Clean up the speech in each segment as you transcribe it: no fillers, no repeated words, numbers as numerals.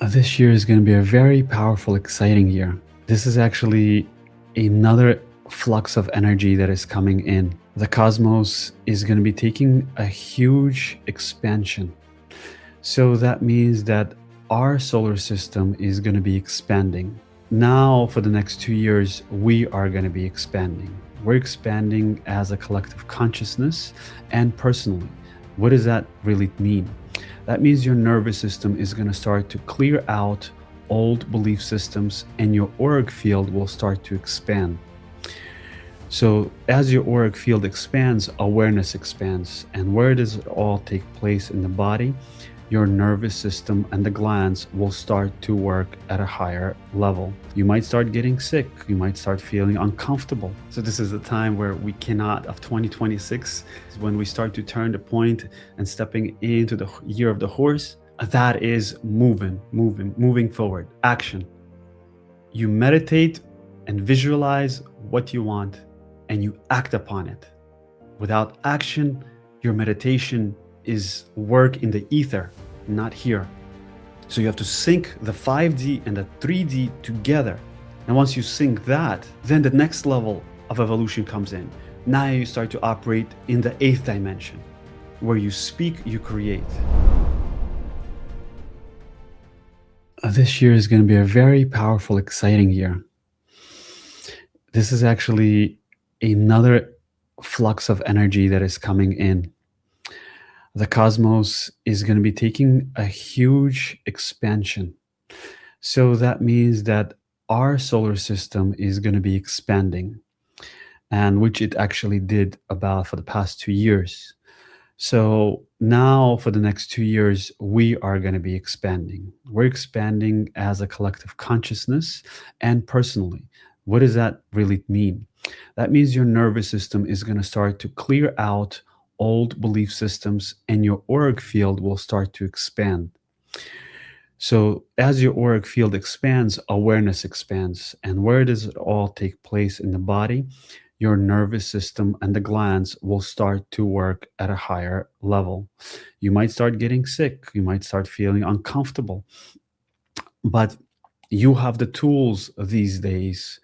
This year is going to be a very powerful, exciting year. This is actually another flux of energy that is coming in. The cosmos is going to be taking a huge expansion. So that means that our solar system is going to be expanding. Now, for the next 2 years, we are going to be expanding. We're expanding as a collective consciousness and personally. What does that really mean? That means your nervous system is going to start to clear out old belief systems and your auric field will start to expand. So, as your auric field expands, awareness expands. And where does it all take place in the body? Your nervous system and the glands will start to work at a higher level. You might start getting sick. You might start feeling uncomfortable. So this is the time where we cannot, of 2026, is when we start to turn the point and stepping into the year of the horse. That is moving forward, action. You meditate and visualize what you want and you act upon it. Without action, your meditation is work in the ether, not here. So you have to sync the 5D and the 3D together. And once you sync that, then the next level of evolution comes in. Now you start to operate in the 8th dimension, where you speak, you create. This year is going to be a very powerful, exciting year. This is actually another flux of energy that is coming in. The cosmos is going to be taking a huge expansion. So that means that our solar system is going to be expanding, and which it actually did about for the past 2 years. So now for the next 2 years, we are going to be expanding. We're expanding as a collective consciousness and personally. What does that really mean? That means your nervous system is going to start to clear out old belief systems and your auric field will start to expand. So as your auric field expands, awareness expands. And where does it all take place in the body? Your nervous system and the glands will start to work at a higher level. You might start getting sick. You might start feeling uncomfortable. But you have the tools these days,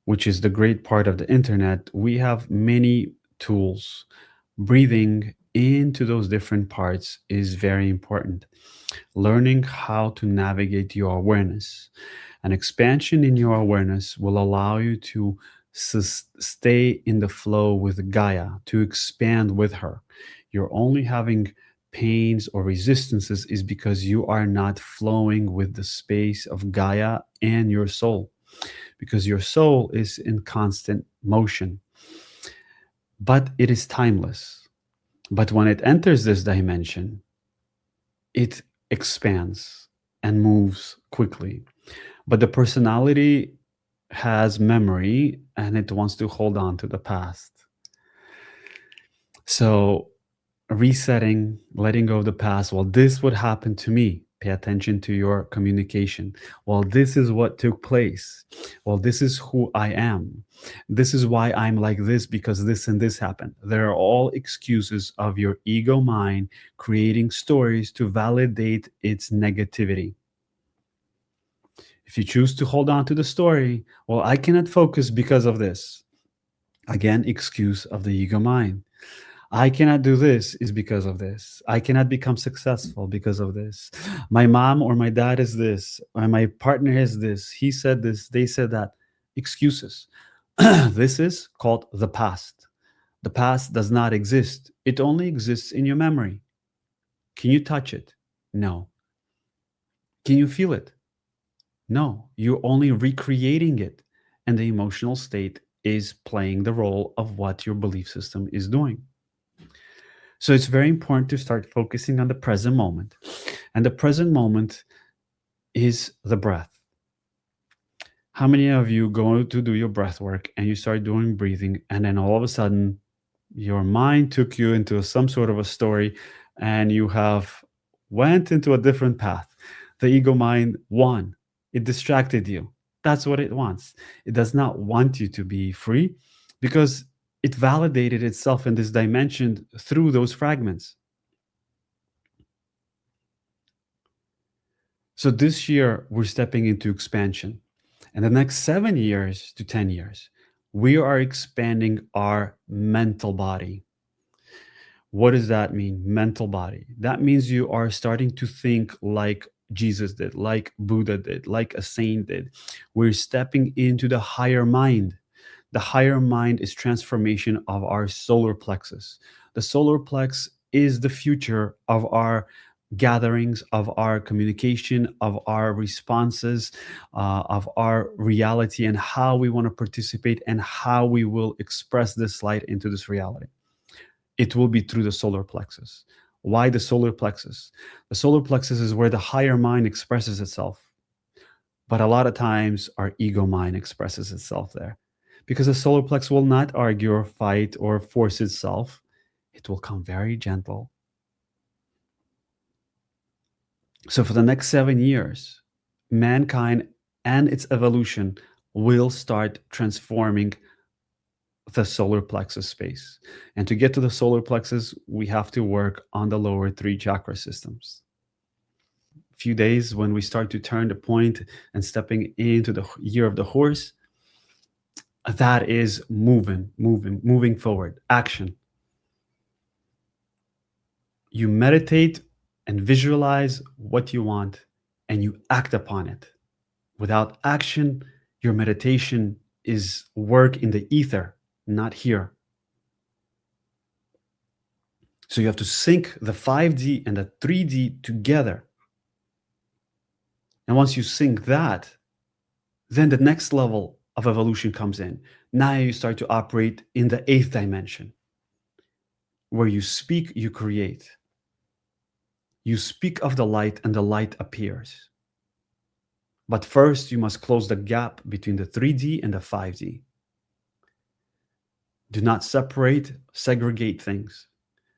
which is the great part of the internet. We have many tools. Breathing into those different parts is very important. Learning how to navigate your awareness. An expansion in your awareness will allow you to stay in the flow with Gaia, to expand with her. You're only having pains or resistances is because you are not flowing with the space of Gaia and your soul, because your soul is in constant motion, but it is timeless. But when it enters this dimension, it expands and moves quickly. But the personality has memory and it wants to hold on to the past. So resetting, letting go of the past. Well, this would happen to me. Pay attention to your communication. Well, this is what took place. Well, this is who I am. This is why I'm like this, because this and this happened. They're all excuses of your ego mind creating stories to validate its negativity. If you choose to hold on to the story, well, I cannot focus because of this. Again, excuse of the ego mind. I cannot do this is because of this. I cannot become successful because of this. My mom or my dad is this, or my partner is this. He said this, they said that. Excuses. This is called the past. The past does not exist. It only exists in your memory. Can you touch it? No. Can you feel it? No. You're only recreating it. And the emotional state is playing the role of what your belief system is doing. So it's very important to start focusing on the present moment. And the present moment is the breath. How many of you go to do your breath work and you start doing breathing, and then all of a sudden your mind took you into some sort of a story and you have went into a different path? The ego mind won. It distracted you. That's what it wants. It does not want you to be free because it validated itself in this dimension through those fragments. So this year, we're stepping into expansion. And the next 7 years to 10 years, we are expanding our mental body. What does that mean? Mental body. That means you are starting to think like Jesus did, like Buddha did, like a saint did. We're stepping into the higher mind. The higher mind is transformation of our solar plexus. The solar plex is the future of our gatherings, of our communication, of our responses, of our reality, and how we want to participate and how we will express this light into this reality. It will be through the solar plexus. Why the solar plexus? The solar plexus is where the higher mind expresses itself. But a lot of times our ego mind expresses itself there because the solar plex will not argue or fight or force itself. It will come very gentle. So for the next 7 years, mankind and its evolution will start transforming the solar plexus space. And to get to the solar plexus, we have to work on the lower three chakra systems. Few days when we start to turn the point and stepping into the year of the horse, that is moving forward, action. You meditate and visualize what you want and you act upon it. Without action, your meditation is work in the ether, not here. So you have to sync the 5D and the 3D together. And once you sync that, then the next level of evolution comes in. Now you start to operate in the 8th dimension, where you speak, you create. You speak of the light and the light appears. But first, you must close the gap between the 3D and the 5D. Do not separate, segregate things.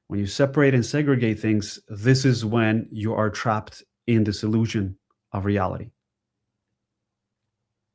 When you separate and segregate things, this is when you are trapped in this illusion of reality.